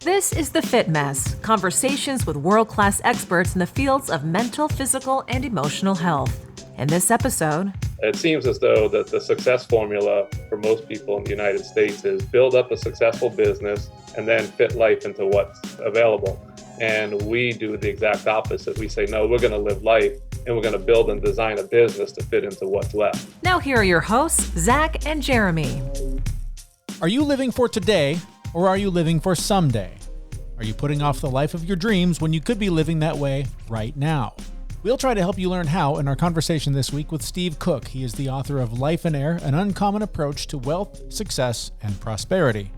This is The Fit Mess, conversations with world-class experts in the fields of mental, physical, and emotional health. In this episode, it seems as though that the success formula for most people in the United States is build up a successful business and then fit life into what's available. And we do the exact opposite. We say, no, we're going to live life and we're going to build and design a business to fit into what's left. Now here are your hosts, Zach and Jeremy. Are you living for today or are you living for someday? Are you putting off the life of your dreams when you could be living that way right now? We'll try to help you learn how in our conversation this week with Steve Cook. He is the author of Lifeonaire, an uncommon approach to wealth, success, and prosperity.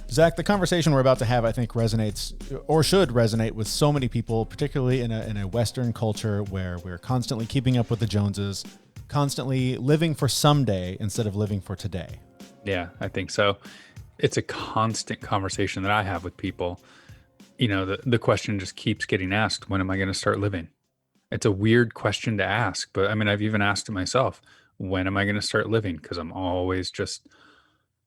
Zach, the conversation we're about to have, I think, resonates or should resonate with so many people, particularly in a Western culture where we're constantly keeping up with the Joneses, constantly living for someday instead of living for today. Yeah, I think so. It's a constant conversation that I have with people. You know, the question just keeps getting asked, when am I going to start living? It's a weird question to ask, but I mean, I've even asked it myself. When am I going to start living? Because I'm always just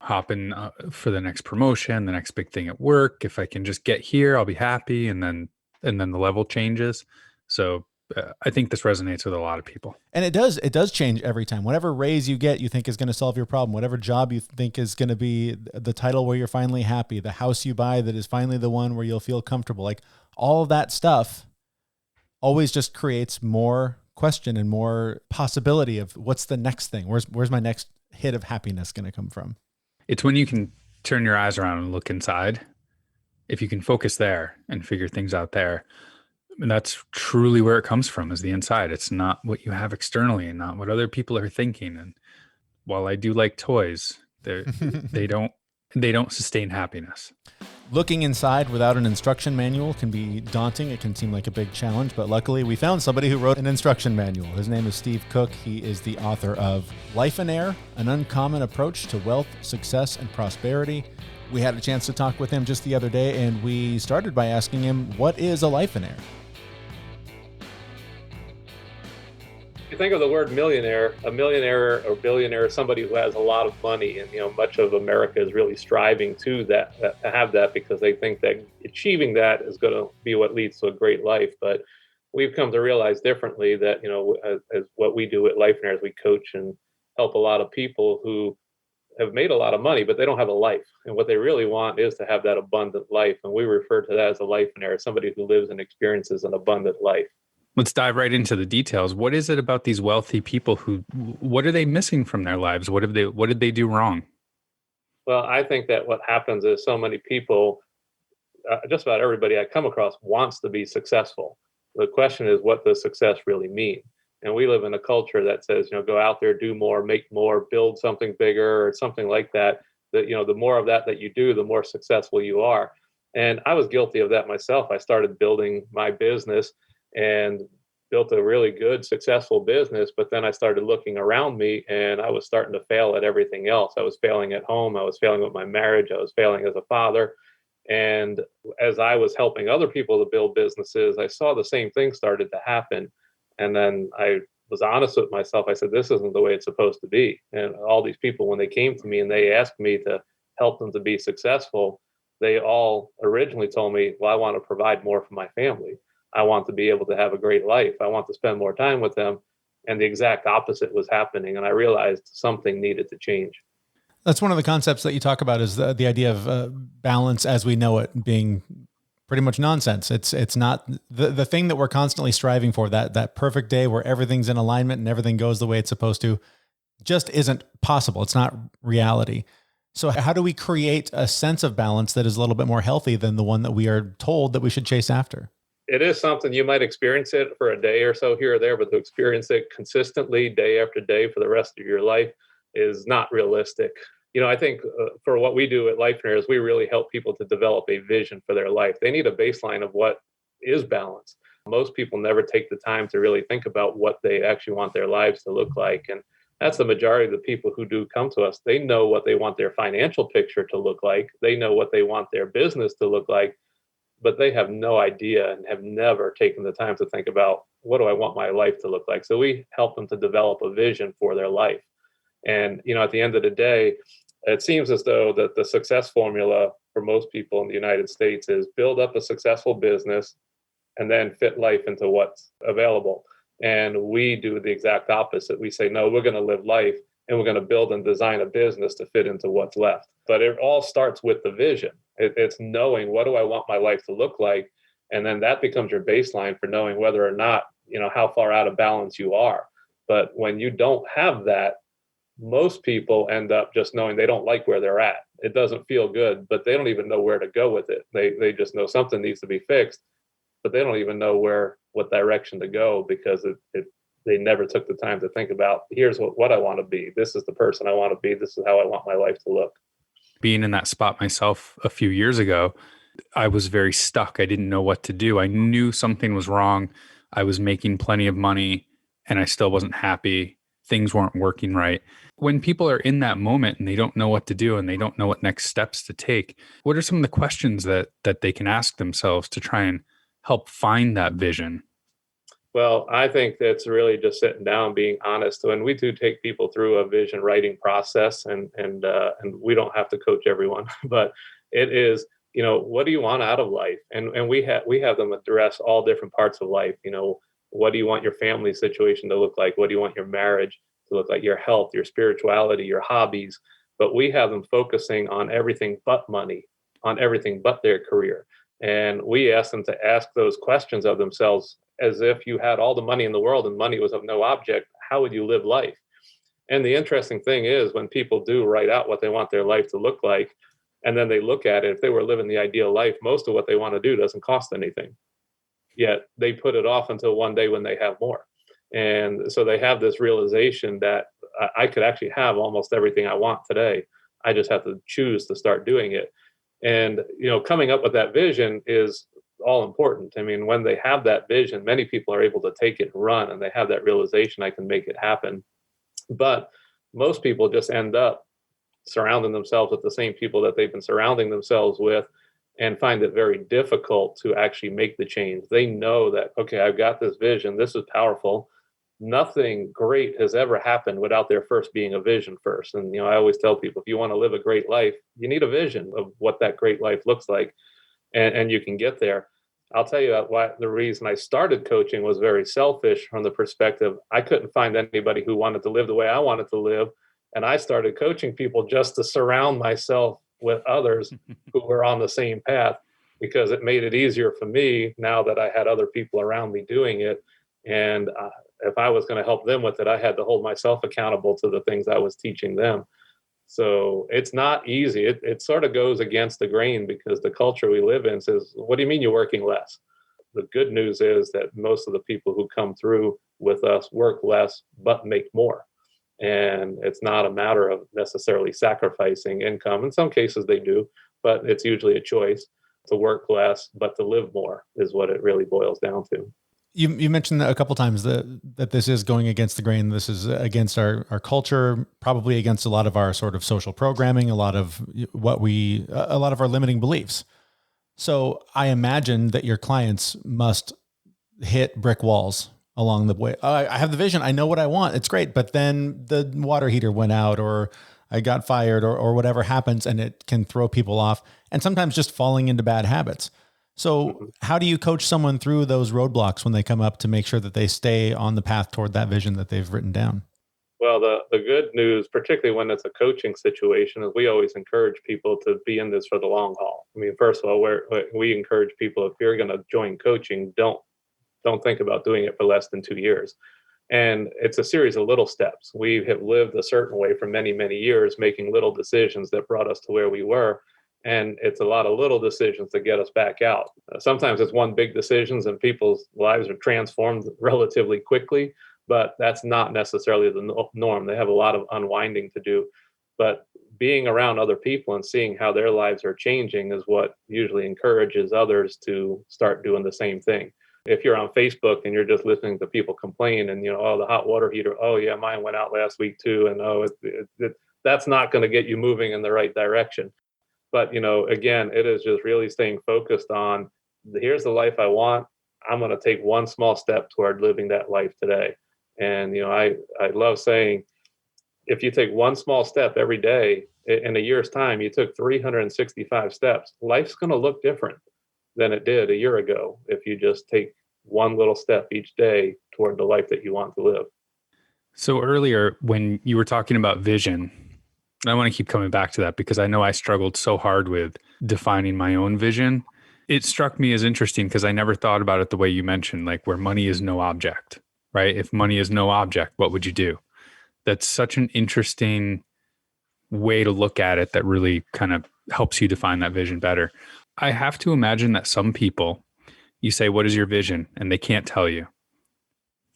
hopping for the next promotion, the next big thing at work. If I can just get here, I'll be happy. And then the level changes. So I think this resonates with a lot of people. And it does change every time. Whatever raise you get, you think is going to solve your problem. Whatever job you think is going to be the title where you're finally happy, the house you buy that is finally the one where you'll feel comfortable. Like all of that stuff always just creates more question and more possibility of what's the next thing? Where's my next hit of happiness going to come from? It's when you can turn your eyes around and look inside. If you can focus there and figure things out there, and that's truly where it comes from, is the inside. It's not what you have externally and not what other people are thinking. And while I do like toys, they don't sustain happiness. Looking inside without an instruction manual can be daunting. It can seem like a big challenge, but luckily we found somebody who wrote an instruction manual. His name is Steve Cook. He is the author of Lifeonaire, an uncommon approach to wealth, success, and prosperity. We had a chance to talk with him just the other day, and we started by asking him, what is a Lifeonaire? If you think of the word millionaire, a millionaire or billionaire is somebody who has a lot of money, and much of America is really striving to have that because they think that achieving that is going to be what leads to a great life. But we've come to realize differently that as what we do at Lifeonaire is we coach and help a lot of people who have made a lot of money, but they don't have a life. And what they really want is to have that abundant life. And we refer to that as a Lifeonaire, somebody who lives and experiences an abundant life. Let's dive right into the details. What is it about these wealthy people what are they missing from their lives? What did they do wrong? Well, I think that what happens is so many people, just about everybody I come across wants to be successful. The question is, what does success really mean? And we live in a culture that says, go out there, do more, make more, build something bigger or something like that. That, the more of that you do, the more successful you are. And I was guilty of that myself. I started building my business and built a really good, successful business. But then I started looking around me and I was starting to fail at everything else. I was failing at home. I was failing with my marriage. I was failing as a father. And as I was helping other people to build businesses, I saw the same thing started to happen. And then I was honest with myself. I said, this isn't the way it's supposed to be. And all these people, when they came to me and they asked me to help them to be successful, they all originally told me, well, I want to provide more for my family. I want to be able to have a great life. I want to spend more time with them. And the exact opposite was happening. And I realized something needed to change. That's one of the concepts that you talk about, is the idea of balance as we know it being pretty much nonsense. It's not the thing that we're constantly striving for, that perfect day where everything's in alignment and everything goes the way it's supposed to, just isn't possible. It's not reality. So how do we create a sense of balance that is a little bit more healthy than the one that we are told that we should chase after? It is something you might experience it for a day or so here or there, but to experience it consistently day after day for the rest of your life is not realistic. I think for what we do at Lifeonaire is we really help people to develop a vision for their life. They need a baseline of what is balance. Most people never take the time to really think about what they actually want their lives to look like. And that's the majority of the people who do come to us. They know what they want their financial picture to look like. They know what they want their business to look like, but they have no idea and have never taken the time to think about, what do I want my life to look like? So we help them to develop a vision for their life. And, at the end of the day, It seems as though that the success formula for most people in the United States is build up a successful business and then fit life into what's available. And we do the exact opposite. We say, no, we're going to live life and we're going to build and design a business to fit into what's left. But it all starts with the vision. It's knowing, what do I want my life to look like? And then that becomes your baseline for knowing whether or not, how far out of balance you are. But when you don't have that, most people end up just knowing they don't like where they're at. It doesn't feel good, but they don't even know where to go with it. They just know something needs to be fixed, but they don't even know what direction to go, because they never took the time to think about, here's what I want to be. This is the person I want to be. This is how I want my life to look. Being in that spot myself a few years ago, I was very stuck. I didn't know what to do. I knew something was wrong. I was making plenty of money and I still wasn't happy. Things weren't working right. When people are in that moment and they don't know what to do and they don't know what next steps to take, what are some of the questions that they can ask themselves to try and help find that vision? Well, I think that's really just sitting down, being honest. And we do take people through a vision writing process, and we don't have to coach everyone, but it is, what do you want out of life? And we have them address all different parts of life. What do you want your family situation to look like? What do you want your marriage to look like? Your health, your spirituality, your hobbies. But we have them focusing on everything but money, on everything but their career. And we ask them to ask those questions of themselves as if you had all the money in the world and money was of no object. How would you live life? And the interesting thing is, when people do write out what they want their life to look like, and then they look at it, if they were living the ideal life, most of what they want to do doesn't cost anything. Yet they put it off until one day when they have more. And so they have this realization that I could actually have almost everything I want today. I just have to choose to start doing it. And, coming up with that vision is all important. I mean, when they have that vision, many people are able to take it and run, and they have that realization, I can make it happen. But most people just end up surrounding themselves with the same people that they've been surrounding themselves with, and find it very difficult to actually make the change. They know that, okay, I've got this vision. This is powerful. Nothing great has ever happened without there first being a vision first. And, I always tell people, if you want to live a great life, you need a vision of what that great life looks like, and you can get there. I'll tell you why the reason I started coaching was very selfish, from the perspective, I couldn't find anybody who wanted to live the way I wanted to live. And I started coaching people just to surround myself with others who were on the same path, because it made it easier for me now that I had other people around me doing it. And if I was going to help them with it, I had to hold myself accountable to the things I was teaching them. So it's not easy. It sort of goes against the grain, because the culture we live in says, what do you mean you're working less? The good news is that most of the people who come through with us work less, but make more. And it's not a matter of necessarily sacrificing income. In some cases they do, but it's usually a choice to work less, but to live more is what it really boils down to. You mentioned a couple times that this is going against the grain. This is against our culture, probably against a lot of our sort of social programming, a lot of our limiting beliefs. So I imagine that your clients must hit brick walls along the way. I have the vision. I know what I want. It's great. But then the water heater went out, or I got fired, or whatever happens, and it can throw people off, and sometimes just falling into bad habits. So how do you coach someone through those roadblocks when they come up to make sure that they stay on the path toward that vision that they've written down? Well, the good news, particularly when it's a coaching situation, is we always encourage people to be in this for the long haul. I mean, first of all, we encourage people, if you're going to join coaching, don't think about doing it for less than 2 years. And it's a series of little steps. We have lived a certain way for many, many years, making little decisions that brought us to where we were. And it's a lot of little decisions to get us back out. Sometimes it's one big decisions and people's lives are transformed relatively quickly, but that's not necessarily the norm. They have a lot of unwinding to do. But being around other people and seeing how their lives are changing is what usually encourages others to start doing the same thing. If you're on Facebook and you're just listening to people complain and, oh, the hot water heater, oh yeah, mine went out last week too. And that's not going to get you moving in the right direction. But, again, it is just really staying focused on, here's the life I want. I'm going to take one small step toward living that life today. And, I love saying, if you take one small step every day in a year's time, you took 365 steps. Life's going to look different than it did a year ago if you just take one little step each day toward the life that you want to live. So earlier when you were talking about vision, and I want to keep coming back to that because I know I struggled so hard with defining my own vision. It struck me as interesting because I never thought about it the way you mentioned, like where money is no object, right? If money is no object, what would you do? That's such an interesting way to look at it that really kind of helps you define that vision better. I have to imagine that some people, you say, what is your vision? And they can't tell you.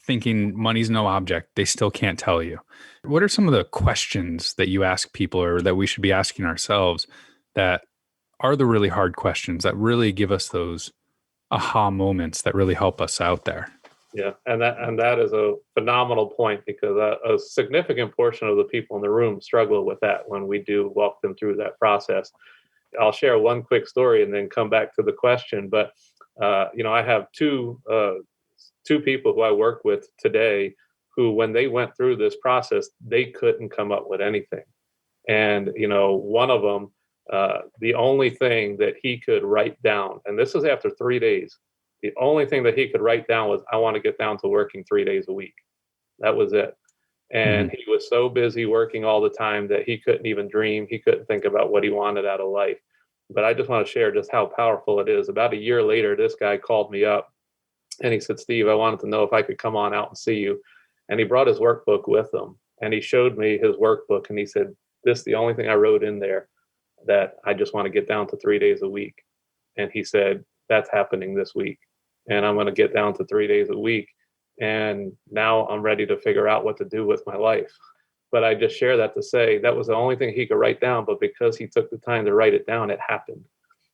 Thinking money's no object, they still can't tell you. What are some of the questions that you ask people or that we should be asking ourselves that are the really hard questions that really give us those aha moments that really help us out there? Yeah, and that is a phenomenal point because a significant portion of the people in the room struggle with that when we do walk them through that process. I'll share one quick story and then come back to the question. But I have two people who I work with today who, when they went through this process, they couldn't come up with anything. And one of them, the only thing that he could write down, and this is after 3 days. The only thing that he could write down was, I want to get down to working 3 days a week. That was it. And he was so busy working all the time that he couldn't even dream. He couldn't think about what he wanted out of life. But I just want to share just how powerful it is. About a year later, this guy called me up and he said, Steve, I wanted to know if I could come on out and see you. And he brought his workbook with him and he showed me his workbook. And he said, this is the only thing I wrote in there, that I just want to get down to 3 days a week. And he said, that's happening this week. And I'm going to get down to 3 days a week. And now I'm ready to figure out what to do with my life. But I just share that to say that was the only thing he could write down. But because he took the time to write it down, it happened.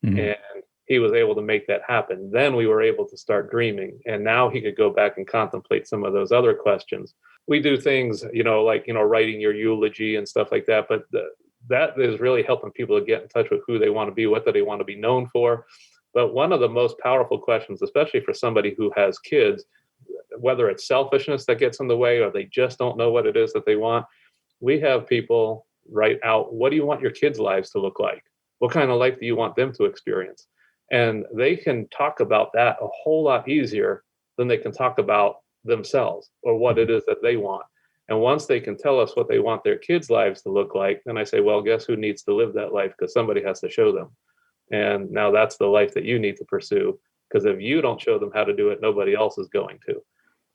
And he was able to make that happen. Then we were able to start dreaming. And now he could go back and contemplate some of those other questions. We do things, like writing your eulogy and stuff like that. But that is really helping people to get in touch with who they want to be, what do they want to be known for. But one of the most powerful questions, especially for somebody who has kids, whether it's selfishness that gets in the way or they just don't know what it is that they want, we have people write out, what do you want your kids' lives to look like? What kind of life do you want them to experience? And they can talk about that a whole lot easier than they can talk about themselves or what it is that they want. And once they can tell us what they want their kids' lives to look like, then I say, well, guess who needs to live that life? Because somebody has to show them. And now that's the life that you need to pursue, because if you don't show them how to do it, nobody else is going to.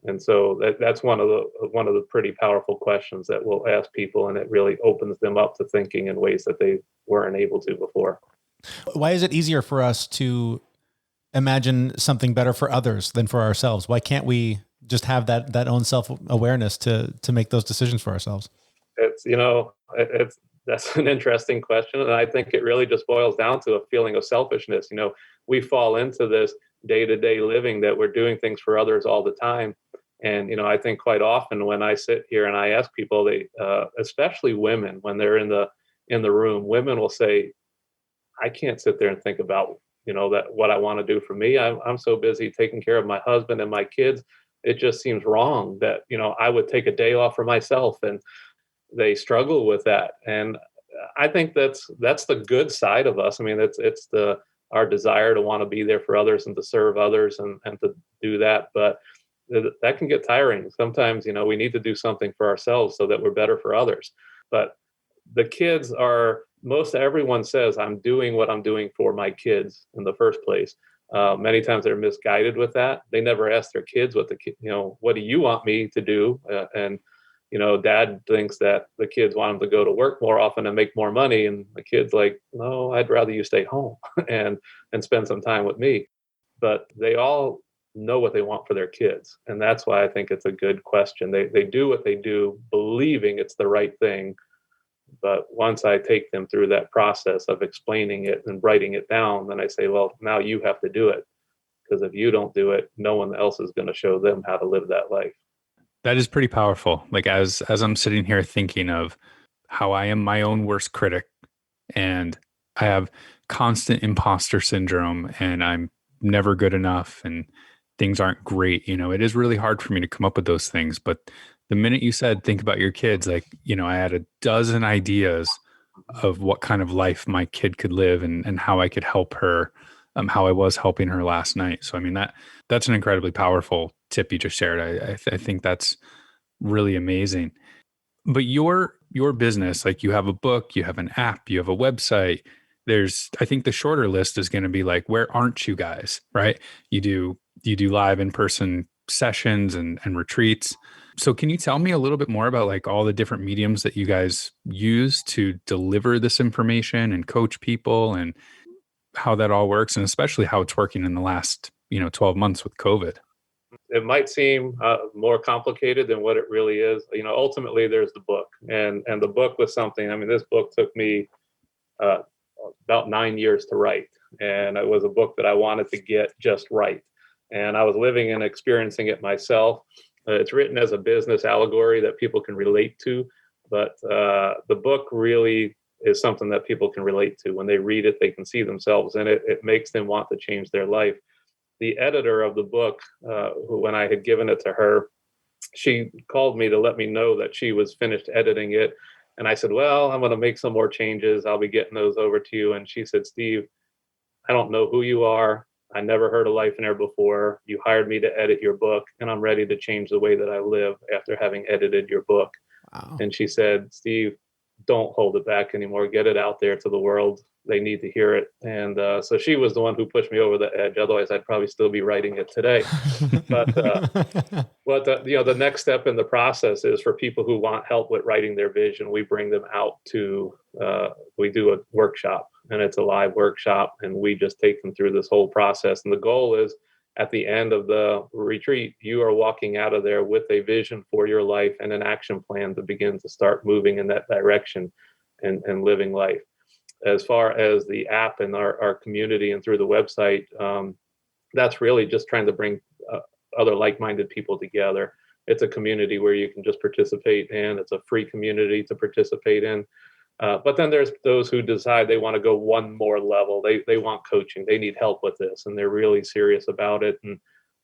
And so that's one of the pretty powerful questions that we'll ask people, and it really opens them up to thinking in ways that they weren't able to before. Why is it easier for us to imagine something better for others than for ourselves? Why can't we just have that own self-awareness to make those decisions for ourselves? That's an interesting question. And I think it really just boils down to a feeling of selfishness. We fall into this day-to-day living that we're doing things for others all the time. And, I think quite often when I sit here and I ask people, they, especially women, when they're in the room, women will say, I can't sit there and think about, that what I want to do for me. I'm so busy taking care of my husband and my kids. It just seems wrong that, I would take a day off for myself, and they struggle with that. And I think that's the good side of us. I mean, it's our desire to want to be there for others and to serve others and to do that. But that can get tiring. Sometimes, we need to do something for ourselves so that we're better for others. But the kids most everyone says, I'm doing what I'm doing for my kids in the first place. Many times they're misguided with that. They never ask their kids what do you want me to do? And dad thinks that the kids want him to go to work more often and make more money. And the kid's like, no, I'd rather you stay home and spend some time with me. But they all know what they want for their kids. And that's why I think it's a good question. They do what they do, believing it's the right thing. But once I take them through that process of explaining it and writing it down, then I say, well, now you have to do it. Because if you don't do it, no one else is going to show them how to live that life. That is pretty powerful. Like as I'm sitting here thinking of how I am my own worst critic and I have constant imposter syndrome and I'm never good enough and things aren't great. It is really hard for me to come up with those things. But the minute you said, think about your kids, like, I had a dozen ideas of what kind of life my kid could live and how I could help her, how I was helping her last night. So, I mean, that's an incredibly powerful tip you just shared. I think that's really amazing. But your business, like you have a book, you have an app, you have a website. I think the shorter list is going to be like, where aren't you guys? Right? You do live in-person sessions and retreats. So can you tell me a little bit more about like all the different mediums that you guys use to deliver this information and coach people and how that all works, and especially how it's working in the last, 12 months with COVID? It might seem more complicated than what it really is. Ultimately, there's the book, and the book was something. I mean, this book took me about 9 years to write, and it was a book that I wanted to get just right. And I was living and experiencing it myself. It's written as a business allegory that people can relate to, but the book really is something that people can relate to. When they read it, they can see themselves in it. It makes them want to change their life. The editor of the book, when I had given it to her, she called me to let me know that she was finished editing it. And I said, well, I'm going to make some more changes. I'll be getting those over to you. And she said, Steve, I don't know who you are. I never heard of Lifeonaire before. You hired me to edit your book, and I'm ready to change the way that I live after having edited your book. Wow. And she said, Steve, don't hold it back anymore. Get it out there to the world. They need to hear it. And so she was the one who pushed me over the edge. Otherwise, I'd probably still be writing it today. But the next step in the process is for people who want help with writing their vision. We bring them out to, we do a workshop, and it's a live workshop, and we just take them through this whole process. And the goal is, at the end of the retreat, you are walking out of there with a vision for your life and an action plan to begin to start moving in that direction and living life. As far as the app and our community and through the website, that's really just trying to bring other like-minded people together. It's a community where you can just participate in. It's a free community to participate in. But then there's those who decide they want to go one more level. They want coaching. They need help with this, and they're really serious about it. And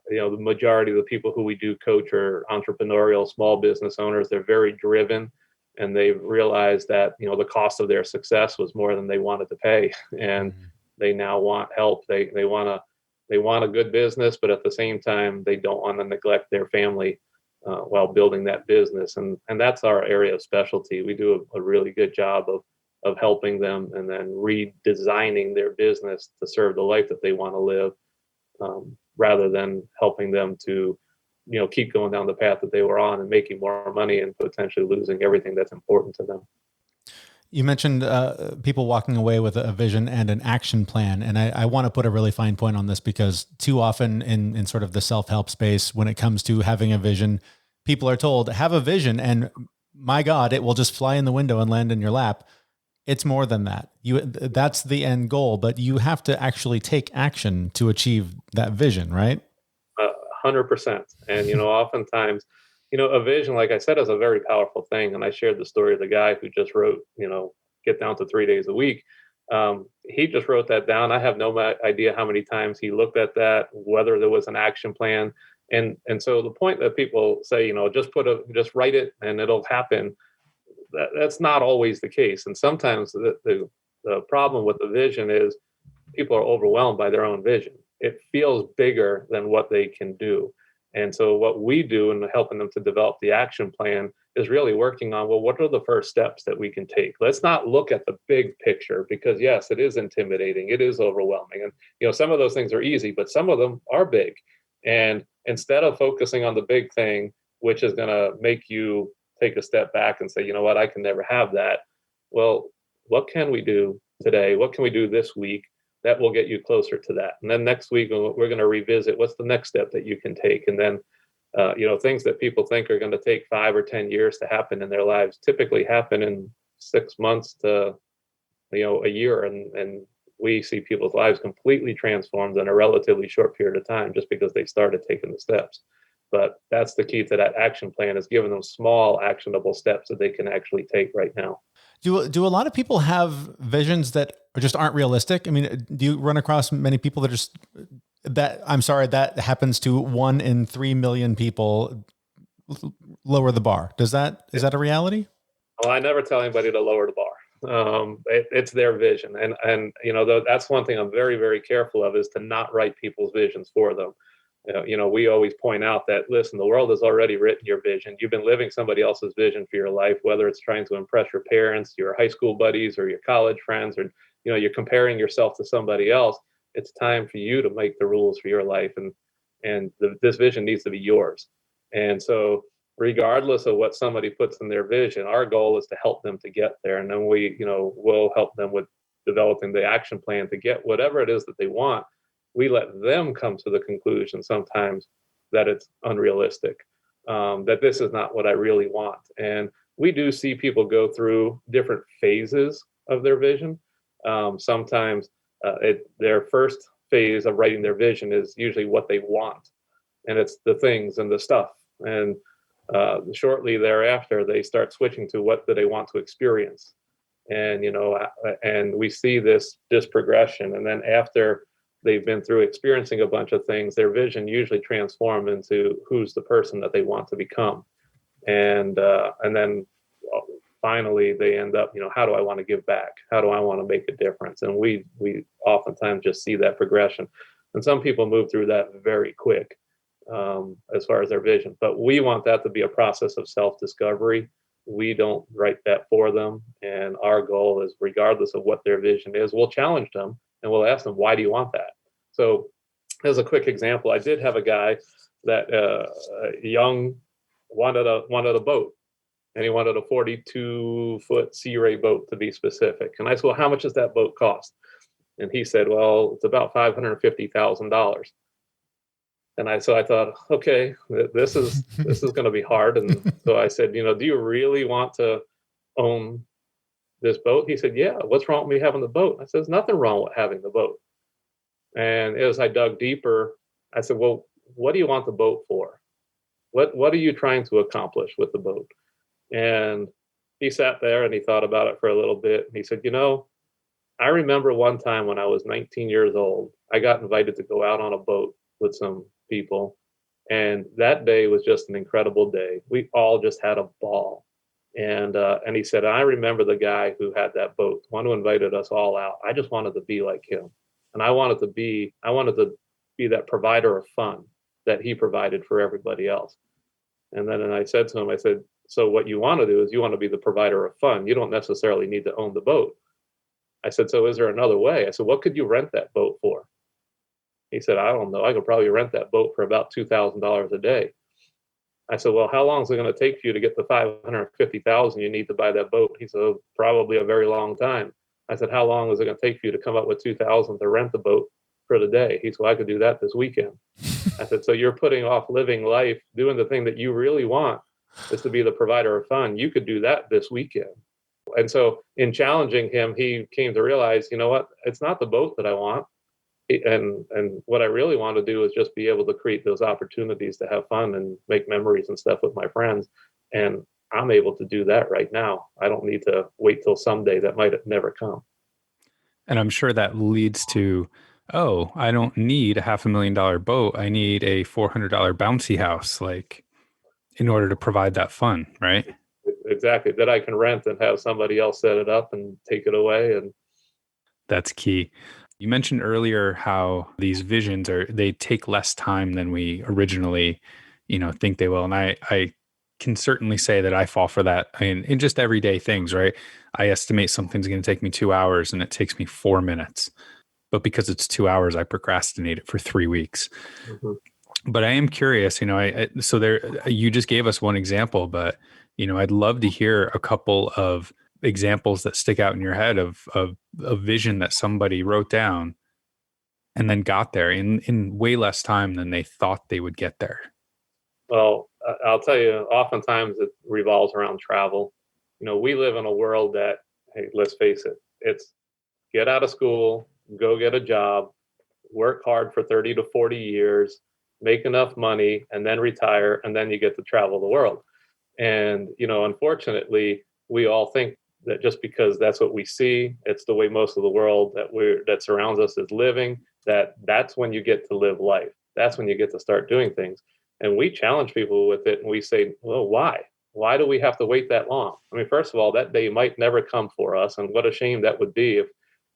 the majority of the people who we do coach are entrepreneurial, small business owners. They're very driven, and they've realized that the cost of their success was more than they wanted to pay, and they now want help. They want a good business, but at the same time, they don't want to neglect their family while building that business. And that's our area of specialty. We do a really good job of helping them and then redesigning their business to serve the life that they want to live, rather than helping them to, keep going down the path that they were on and making more money and potentially losing everything that's important to them. You mentioned people walking away with a vision and an action plan. And I want to put a really fine point on this, because too often in sort of the self-help space, when it comes to having a vision, people are told, have a vision and my God, it will just fly in the window and land in your lap. It's more than that. That's the end goal, but you have to actually take action to achieve that vision, right? 100%. And, oftentimes, a vision, like I said, is a very powerful thing. And I shared the story of the guy who just wrote, get down to 3 days a week. He just wrote that down. I have no idea how many times he looked at that, whether there was an action plan. And so the point that people say, just write it and it'll happen. That's not always the case. And sometimes the problem with the vision is people are overwhelmed by their own vision. It feels bigger than what they can do. And so what we do in helping them to develop the action plan is really working on, well, what are the first steps that we can take? Let's not look at the big picture, because yes, it is intimidating. It is overwhelming. And, some of those things are easy, but some of them are big. And instead of focusing on the big thing, which is going to make you take a step back and say, you know what, I can never have that. Well, what can we do today? What can we do this week that will get you closer to that? And then next week, we're going to revisit what's the next step that you can take. And then, things that people think are going to take 5 or 10 years to happen in their lives typically happen in 6 months to, a year. And we see people's lives completely transformed in a relatively short period of time just because they started taking the steps. But that's the key to that action plan, is giving them small actionable steps that they can actually take right now. Do a lot of people have visions that just aren't realistic? I mean, do you run across many people that happens to 1 in 3 million people lower the bar? Is that a reality? Well, I never tell anybody to lower the bar. It's their vision. And that's one thing I'm very, very careful of, is to not write people's visions for them. We always point out that, listen, the world has already written your vision. You've been living somebody else's vision for your life, whether it's trying to impress your parents, your high school buddies, or your college friends, or, you're comparing yourself to somebody else. It's time for you to make the rules for your life. And this vision needs to be yours. And so regardless of what somebody puts in their vision, our goal is to help them to get there. And then we'll help them with developing the action plan to get whatever it is that they want. We let them come to the conclusion sometimes that it's unrealistic, that this is not what I really want. And we do see people go through different phases of their vision. Sometimes their first phase of writing their vision is usually what they want. And it's the things and the stuff. And shortly thereafter, they start switching to what do they want to experience. And, and we see this progression. And then after they've been through experiencing a bunch of things, their vision usually transforms into who's the person that they want to become. And then finally they end up, how do I want to give back? How do I want to make a difference? And we oftentimes just see that progression. And some people move through that very quick as far as their vision. But we want that to be a process of self-discovery. We don't write that for them. And our goal is, regardless of what their vision is, we'll challenge them and we'll ask them, why do you want that? So as a quick example, I did have a guy that young wanted a boat. And he wanted a 42-foot Sea Ray boat, to be specific. And I said, well, how much does that boat cost? And he said, well, it's about $550,000. And so I thought, okay, this is going to be hard. And so I said, do you really want to own this boat? He said, yeah. What's wrong with me having the boat? I said, there's nothing wrong with having the boat. And as I dug deeper, I said, well, what do you want the boat for? What are you trying to accomplish with the boat? And he sat there and he thought about it for a little bit. And he said, I remember one time when I was 19 years old, I got invited to go out on a boat with some people. And that day was just an incredible day. We all just had a ball. And he said, I remember the guy who had that boat, one who invited us all out. I just wanted to be like him. And I wanted to be that provider of fun that he provided for everybody else. And then I said to him, I said, so what you want to do is you want to be the provider of fun. You don't necessarily need to own the boat. I said, so is there another way? I said, what could you rent that boat for? He said, I don't know. I could probably rent that boat for about $2,000 a day. I said, well, how long is it going to take for you to get the $550,000 you need to buy that boat? He said, oh, probably a very long time. I said, how long is it going to take for you to come up with $2,000 to rent the boat for the day? He said, well, I could do that this weekend. I said, so you're putting off living life, doing the thing that you really want is to be the provider of fun. You could do that this weekend. And so in challenging him, he came to realize, you know what, it's not the boat that I want. And what I really want to do is just be able to create those opportunities to have fun and make memories and stuff with my friends. And I'm able to do that right now. I don't need to wait till someday that might never come. And I'm sure that leads to, oh, I don't need a $500,000 boat. I need a $400 bouncy house, like, in order to provide that fun, right? Exactly. That I can rent and have somebody else set it up and take it away. And that's key. You mentioned earlier how these visions they take less time than we originally, think they will. And I can certainly say that I fall for that in just everyday things, right? I estimate something's going to take me 2 hours and it takes me 4 minutes. But because it's 2 hours, I procrastinate it for 3 weeks. Mm-hmm. But I am curious, so there, you just gave us one example, but, I'd love to hear a couple of examples that stick out in your head of a vision that somebody wrote down and then got there in way less time than they thought they would get there. Well, I'll tell you, oftentimes it revolves around travel. We live in a world that, hey, let's face it, it's get out of school, go get a job, work hard for 30 to 40 years, make enough money, and then retire, and then you get to travel the world. And, unfortunately, we all think that just because that's what we see, it's the way most of the world that surrounds us is living, that's when you get to live life. That's when you get to start doing things. And we challenge people with it, and we say, well, why? why do we have to wait that long? I mean, first of all, that day might never come for us. And what a shame that would be if,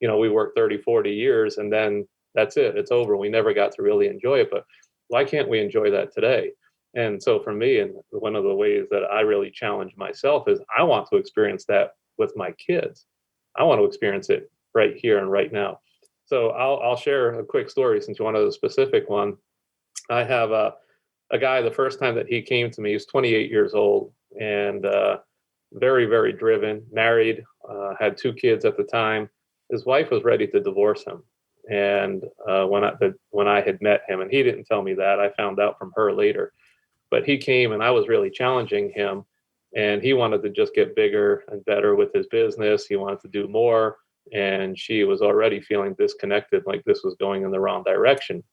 we worked 30, 40 years and then that's it. It's over. We never got to really enjoy it. But why can't we enjoy that today? And so for me, and one of the ways that I really challenge myself is I want to experience that with my kids. I want to experience it right here and right now. So I'll share a quick story since you wanted a specific one. I have a guy, the first time that he came to me, he was 28 years old and very, very driven, married, had 2 kids at the time. His wife was ready to divorce him. And when I had met him, and he didn't tell me that, I found out from her later. But he came and I was really challenging him, and he wanted to just get bigger and better with his business. He wanted to do more, and she was already feeling disconnected, like this was going in the wrong direction.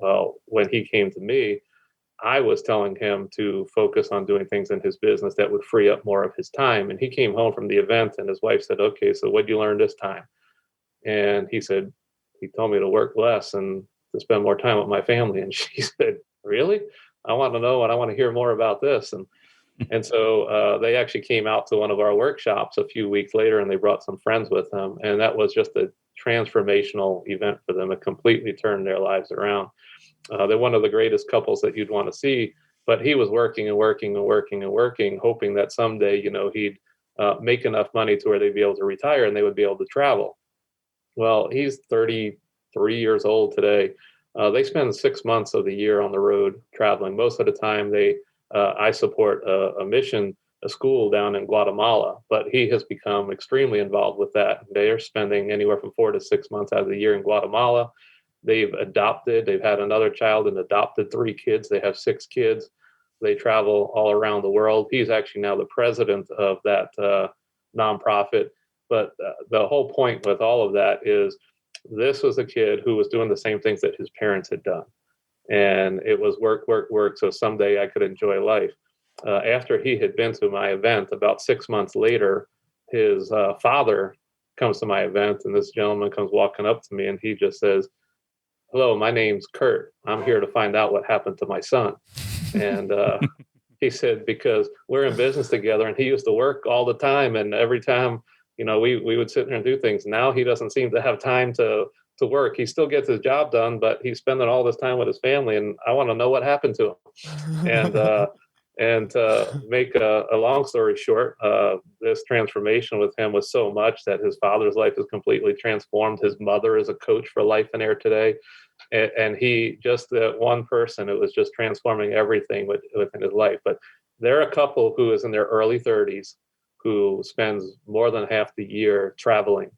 Well, when he came to me, I was telling him to focus on doing things in his business that would free up more of his time. And he came home from the event and his wife said, okay, so what'd you learn this time? And he said, he told me to work less and to spend more time with my family. And she said, really? I want to know and I want to hear more about this. And so they actually came out to one of our workshops a few weeks later and they brought some friends with them. And that was just a transformational event for them. It completely turned their lives around. They're one of the greatest couples that you'd want to see, but he was working and working and working and working, hoping that someday, he'd make enough money to where they'd be able to retire and they would be able to travel. Well, he's 33 years old today. They spend 6 months of the year on the road traveling. Most of the time I support a school down in Guatemala, but he has become extremely involved with that. They are spending anywhere from 4 to 6 months out of the year in Guatemala. They've had another child and adopted 3 kids. They have 6 kids. They travel all around the world. He's actually now the president of that nonprofit. But the whole point with all of that is this was a kid who was doing the same things that his parents had done. And it was work, work, work. So someday I could enjoy life. After he had been to my event, about 6 months later, his father comes to my event. And this gentleman comes walking up to me and he just says, hello, my name's Kurt. I'm here to find out what happened to my son. And he said, because we're in business together and he used to work all the time. And every time, we would sit there and do things. Now he doesn't seem to have time to work. He still gets his job done, but he's spending all this time with his family. And I want to know what happened to him. And to make a long story short, this transformation with him was so much that his father's life is completely transformed. His mother is a coach for Lifeonaire today. And he just, that one person, it was just transforming everything within his life. But they're a couple who is in their early 30s who spends more than half the year traveling.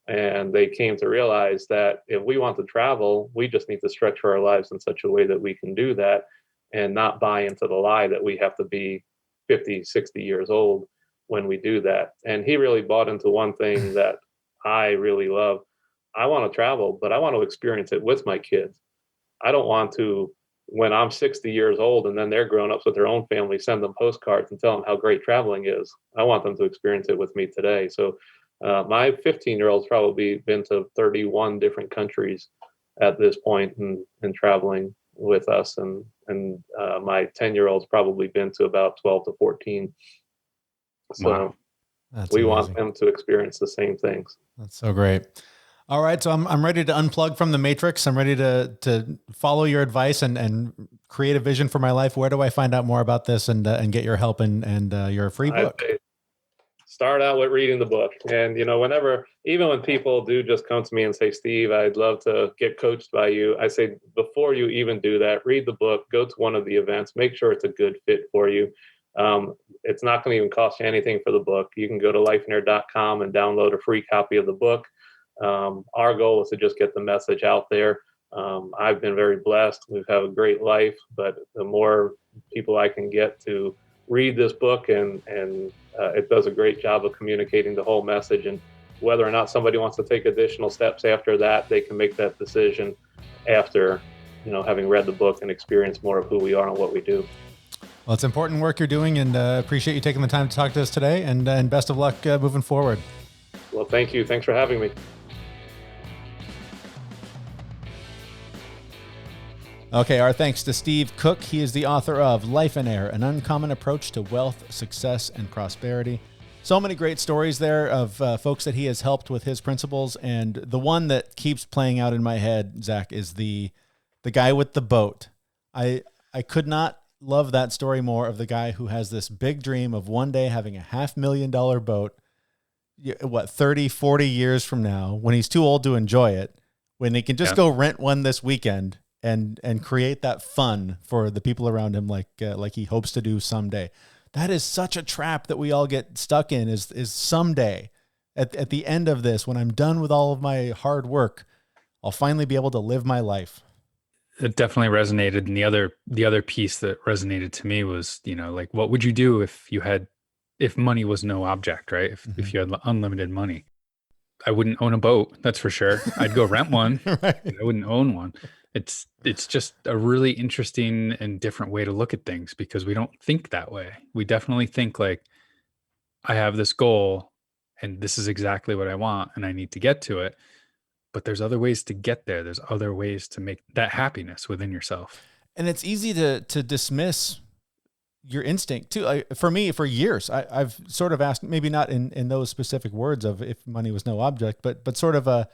And they came to realize that if we want to travel, we just need to structure our lives in such a way that we can do that and not buy into the lie that we have to be 50, 60 years old when we do that. And he really bought into one thing that I really love. I want to travel, but I want to experience it with my kids. I don't want to, when I'm 60 years old and then they're grown-ups with their own family, send them postcards and tell them how great traveling is. I want them to experience it with me today. So my 15-year-old's probably been to 31 different countries at this point and traveling with us. And my 10-year-old's probably been to about 12 to 14. So wow. we want them to experience the same things. That's so great. All right. So I'm ready to unplug from the matrix. I'm ready to follow your advice and create a vision for my life. Where do I find out more about this and get your help and your free book? Start out with reading the book. And, even when people do just come to me and say, Steve, I'd love to get coached by you, I say, before you even do that, read the book, go to one of the events, make sure it's a good fit for you. It's not going to even cost you anything for the book. You can go to lifeonaire.com and download a free copy of the book. Our goal is to just get the message out there. I've been very blessed. We've had a great life, but the more people I can get to read this book and it does a great job of communicating the whole message. And whether or not somebody wants to take additional steps after that, they can make that decision after, having read the book and experienced more of who we are and what we do. Well, it's important work you're doing and appreciate you taking the time to talk to us today and best of luck moving forward. Well, thank you. Thanks for having me. Okay, our thanks to Steve Cook. He is the author of Lifeonaire, An Uncommon Approach to Wealth, Success, and Prosperity. So many great stories there of folks that he has helped with his principles. And the one that keeps playing out in my head, Zach, is the guy with the boat. I could not love that story more, of the guy who has this big dream of one day having a $500,000 boat, 30, 40 years from now, when he's too old to enjoy it, when he can just go rent one this weekend and create that fun for the people around him, like he hopes to do someday. That is such a trap that we all get stuck in, is someday at the end of this, when I'm done with all of my hard work, I'll finally be able to live my life. It definitely resonated. And the other piece that resonated to me was, like, what would you do if money was no object, right? If you had unlimited money? I wouldn't own a boat, that's for sure. I'd go rent one. Right. I wouldn't own one. It's just a really interesting and different way to look at things, because we don't think that way. We definitely think like, I have this goal and this is exactly what I want and I need to get to it. But there's other ways to get there. There's other ways to make that happiness within yourself. And it's easy to dismiss your instinct too. For me, for years, I've sort of asked, maybe not in those specific words of if money was no object, but sort of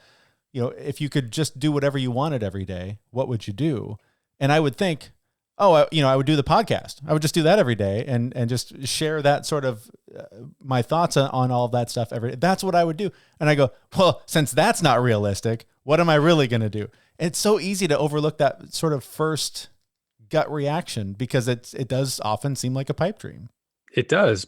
if you could just do whatever you wanted every day, what would you do? And I would think, I would do the podcast. I would just do that every day and just share that sort of my thoughts on all of that stuff every day. That's what I would do. And I go, well, since that's not realistic, what am I really going to do? It's so easy to overlook that sort of first gut reaction, because it does often seem like a pipe dream. It does.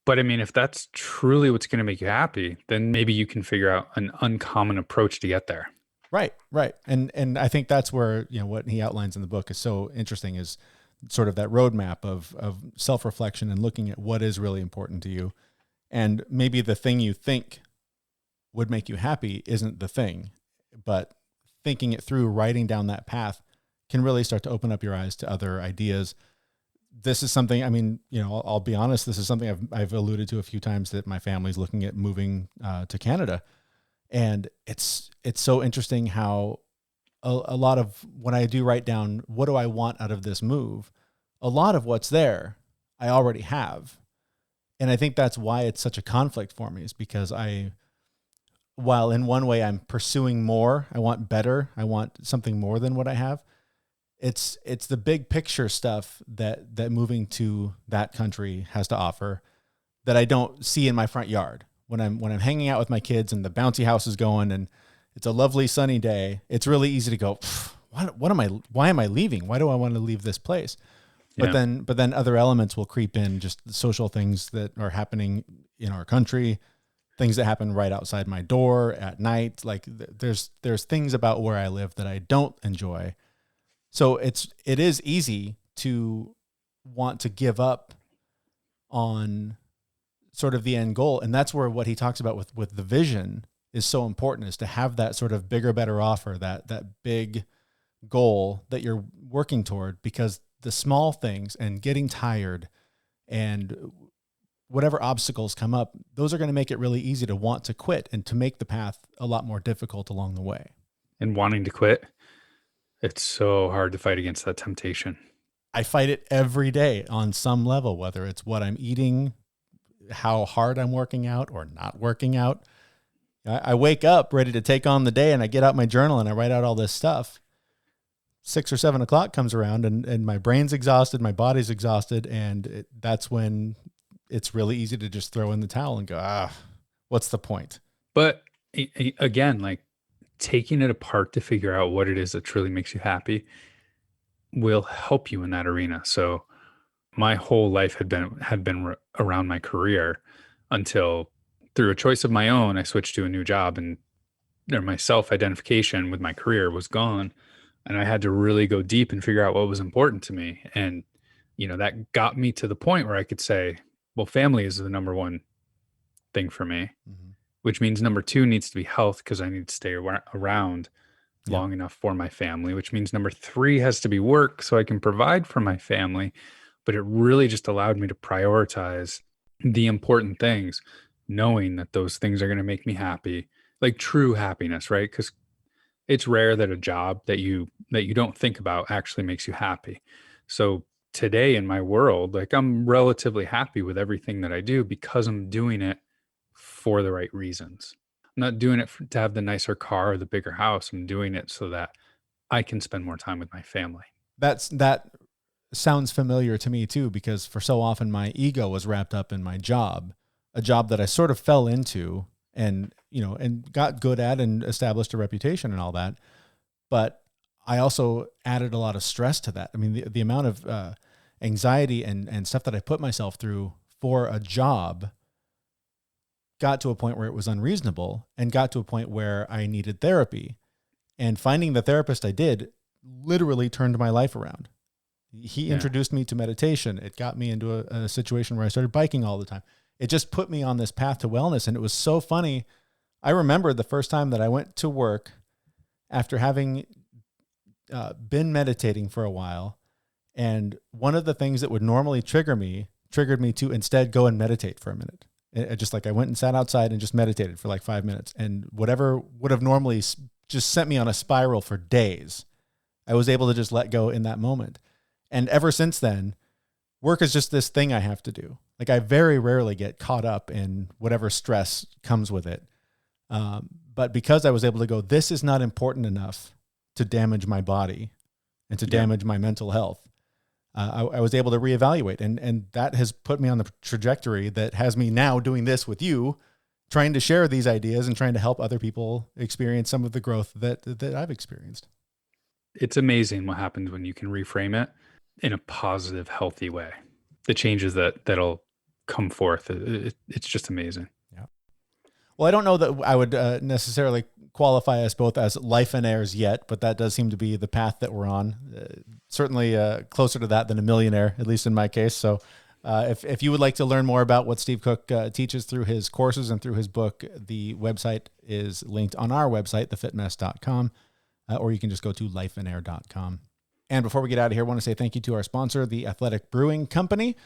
But I mean, if that's truly what's going to make you happy, then maybe you can figure out an uncommon approach to get there. Right. And I think that's where, what he outlines in the book is so interesting, is sort of that roadmap of self-reflection and looking at what is really important to you. And maybe the thing you think would make you happy isn't the thing, but thinking it through, writing down that path, can really start to open up your eyes to other ideas. This is something, I'll be honest, this is something I've alluded to a few times, that my family's looking at moving to Canada. And it's so interesting how a lot of, when I do write down, what do I want out of this move? A lot of what's there, I already have. And I think that's why it's such a conflict for me, is because while in one way I'm pursuing more, I want better, I want something more than what I have. It's the big picture stuff that moving to that country has to offer that I don't see in my front yard. When I'm hanging out with my kids and the bouncy house is going and it's a lovely sunny day, it's really easy to go, why am I leaving? Why do I want to leave this place? Yeah. But then other elements will creep in, just the social things that are happening in our country, things that happen right outside my door at night. Like there's things about where I live that I don't enjoy. So it is easy to want to give up on sort of the end goal. And that's where what he talks about with the vision is so important, is to have that sort of bigger, better offer, that big goal that you're working toward, because the small things and getting tired and whatever obstacles come up, those are going to make it really easy to want to quit and to make the path a lot more difficult along the way. And wanting to quit, it's so hard to fight against that temptation. I fight it every day on some level, whether it's what I'm eating, how hard I'm working out or not working out. I wake up ready to take on the day and I get out my journal and I write out all this stuff. 6 or 7 o'clock comes around and my brain's exhausted, my body's exhausted. And that's when it's really easy to just throw in the towel and go, what's the point? But again, like taking it apart to figure out what it is that truly makes you happy will help you in that arena. So my whole life had been around my career until, through a choice of my own, I switched to a new job, and my self-identification with my career was gone. And I had to really go deep and figure out what was important to me. And, that got me to the point where I could say, well, family is the number one thing for me, which means number 2 needs to be health, because I need to stay around long enough for my family, which means number 3 has to be work so I can provide for my family. But it really just allowed me to prioritize the important things, knowing that those things are going to make me happy, like true happiness, right? Because It's rare that a job that you don't think about actually makes you happy. So today in my world, like I'm relatively happy with everything that I do because I'm doing it for the right reasons. I'm not doing it to have the nicer car or the bigger house. I'm doing it so that I can spend more time with my family. That sounds familiar to me too, because for so often my ego was wrapped up in my job, a job that I sort of fell into and, and got good at and established a reputation and all that. But I also added a lot of stress to that. I mean, the amount of anxiety and stuff that I put myself through for a job got to a point where it was unreasonable and got to a point where I needed therapy. And finding the therapist I did literally turned my life around. He introduced me to meditation. It got me into a situation where I started biking all the time. It just put me on this path to wellness. And it was so funny. I remember the first time that I went to work after having been meditating for a while. And one of the things that would normally triggered me to instead go and meditate for a minute. Just like I went and sat outside and just meditated for like 5 minutes, and whatever would have normally just sent me on a spiral for days, I was able to just let go in that moment. And ever since then, work is just this thing I have to do. Like I very rarely get caught up in whatever stress comes with it. But because I was able to go, this is not important enough to damage my body and to damage my mental health. I was able to reevaluate, and that has put me on the trajectory that has me now doing this with you, trying to share these ideas and trying to help other people experience some of the growth that I've experienced. It's amazing what happens when you can reframe it in a positive, healthy way. The changes that'll come forth. It's just amazing. Yeah. Well, I don't know that I would necessarily qualify us both as Lifeonaires yet, but that does seem to be the path that we're on. Certainly closer to that than a millionaire, at least in my case. So if you would like to learn more about what Steve Cook teaches through his courses and through his book, the website is linked on our website, thefitmess.com, or you can just go to lifeonaire.com. And before we get out of here, I want to say thank you to our sponsor, the Athletic Brewing Company.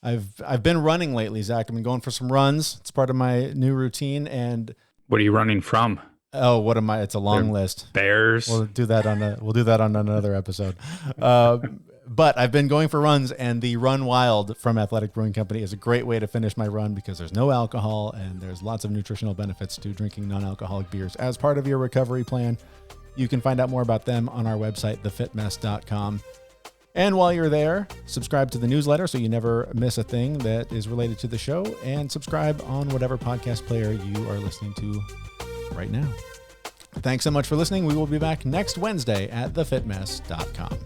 I've been running lately, Zach. I've been going for some runs. It's part of my new routine. And what are you running from? Oh, what am I? It's a long list. Bears. We'll do that on another episode. But I've been going for runs, and the Run Wild from Athletic Brewing Company is a great way to finish my run because there's no alcohol and there's lots of nutritional benefits to drinking non-alcoholic beers as part of your recovery plan. You can find out more about them on our website, thefitmess.com. And while you're there, subscribe to the newsletter so you never miss a thing that is related to the show, and subscribe on whatever podcast player you are listening to right now. Thanks so much for listening. We will be back next Wednesday at thefitmess.com.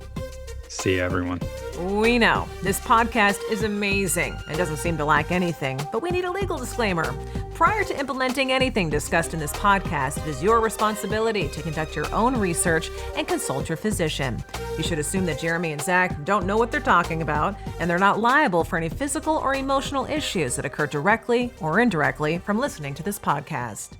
See you, everyone. We know this podcast is amazing and doesn't seem to lack anything, but we need a legal disclaimer. Prior to implementing anything discussed in this podcast, it is your responsibility to conduct your own research and consult your physician. You should assume that Jeremy and Zach don't know what they're talking about, and they're not liable for any physical or emotional issues that occur directly or indirectly from listening to this podcast.